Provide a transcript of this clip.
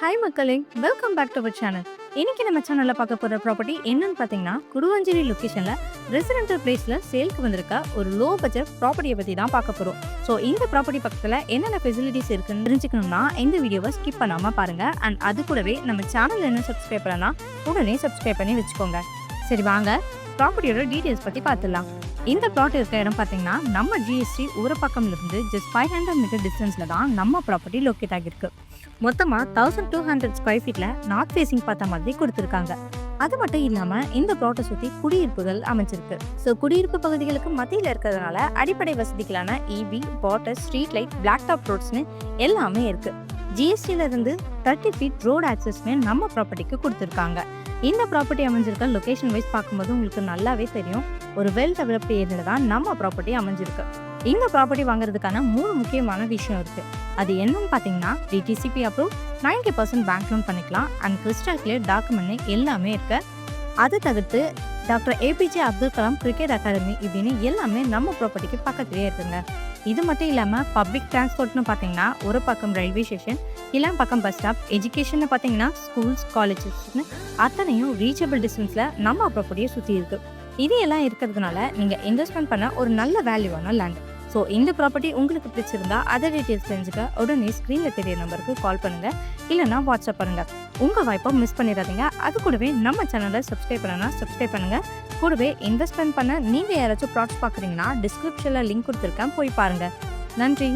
Hi மக்களே, welcome back to our channel. இன்னைக்கு நம்ம சேனல்ல பார்க்க போற ப்ராப்பர்ட்டி என்னன்னு பார்த்தீங்கன்னா, குடுவாஞ்சேரி லொகேஷன்ல ரெசிடென்டல் பிளேஸ்ல சேல்க்கு வந்திருக்க ஒரு லோ பட்ஜெட் ப்ராப்பர்ட்டியை பத்தி தான் பார்க்க போறோம். ஸோ இந்த ப்ராப்பர்ட்டி பக்கத்துல என்னென்ன ஃபெசிலிட்டிஸ் இருக்குன்னு தெரிஞ்சுக்கணும்னா இந்த வீடியோவை ஸ்கிப் பண்ணாம பாருங்க. அண்ட் அது கூடவே நம்ம சேனல் என்ன சப்ஸ்கிரைப் பண்ணனா உடனே சப்ஸ்கிரைப் பண்ணி வச்சுக்கோங்க. சரி வாங்க ப்ராப்பர்ட்டியோட டீடைல்ஸ் பத்தி பார்த்துடலாம். இந்த பிளாட் இருக்க இடம் பார்த்தீங்கன்னா நம்ம ஜிஎஸ்டி ஊரப்பாக்கம்ல இருந்து ஜஸ்ட் 500 மீட்டர் டிஸ்டன்ஸ்ல தான் நம்ம ப்ராப்பர்ட்டி லொக்கேட் ஆகிருக்கு. மொத்தமா 1200 ஸ்கொயர் ஃபீட்ல நார்த் ஃபேசிங் பார்த்த மாதிரி கொடுத்துருக்காங்க. அது மட்டும் இல்லாம இந்த பிளாட்டை சுத்தி குடியிருப்புகள் அமைஞ்சிருக்கு. ஸோ குடியிருப்பு பகுதிகளுக்கு மத்தியில் இருக்கிறதுனால அடிப்படை வசதிகளான EB, water, street light, black top ரோட்ஸ்னு எல்லாமே இருக்கு. ஜிஎஸ்டில இருந்து 30 ஃபீட் ரோட் ஆக்சஸ்மே நம்ம ப்ராப்பர்ட்டிக்கு கொடுத்துருக்காங்க. இந்த ப்ராப்பர்ட்டி அமைஞ்சிருக்க லொகேஷன் வைஸ் பார்க்கும்போது உங்களுக்கு நல்லாவே தெரியும், ஒரு வெல் டெவலப்டு ஏரியால தான் நம்ம ப்ராப்பர்ட்டி அமைஞ்சிருக்கு. இந்த ப்ராப்பர்ட்டி வாங்குறதுக்கான 3 முக்கியமான விஷயம் இருக்கு. அது என்னன்னு பார்த்தீங்கன்னா, டிடிசிபி அப்ரூவ், 90% பேங்க் லோன் பண்ணிக்கலாம், அண்ட் கிறிஸ்டல் கிளியர் டாக்குமெண்ட் எல்லாமே இருக்கு. அதை தவிர்த்து doctor APJ Abdul Kalam cricket academy இப்படின்னு எல்லாமே நம்ம ப்ராப்பர்ட்டிக்கு பக்கத்துலேயே இருக்குங்க. இது மட்டும் இல்லாமல் பப்ளிக் டிரான்ஸ்போர்ட்னு பார்த்தீங்கன்னா ஒரு பக்கம் ரயில்வே ஸ்டேஷன், இல்லாம பக்கம் பஸ் ஸ்டாப், எஜுகேஷன் பார்த்தீங்கன்னா ஸ்கூல்ஸ், காலேஜஸ்னு அத்தனையும் ரீச்சபிள் டிஸ்டன்ஸில் நம்ம ப்ராப்பர்ட்டியை சுற்றி இருக்கு. இது எல்லாம் இருக்கிறதுனால நீங்கள் இன்வெஸ்ட்மெண்ட் பண்ண ஒரு நல்ல வேல்யூவான லேண்ட். ஸோ இந்த ப்ராப்பர்ட்டி உங்களுக்கு பிடிச்சிருந்தா அதை டீட்டெயில்ஸ் தெரிஞ்சுக்க உடனே ஸ்க்ரீனில் தெரிய நம்பருக்கு கால் பண்ணுங்க, இல்லைனா வாட்ஸ்அப் பண்ணுங்க. உங்கள் வாய்ப்பை மிஸ் பண்ணிடாதீங்க. அது கூடவே நம்ம சேனலை சப்ஸ்கிரைப் பண்ணனா சப்ஸ்கிரைப் பண்ணுங்க. கூடவே இன்வெஸ்ட்மெண்ட் பண்ண நீங்கள் யாராச்சும் ப்ராடக்ட்ஸ் பார்க்குறீங்கன்னா டிஸ்கிரிப்ஷனில் லிங்க் கொடுத்துருக்கேன், போய் பாருங்க. நன்றி.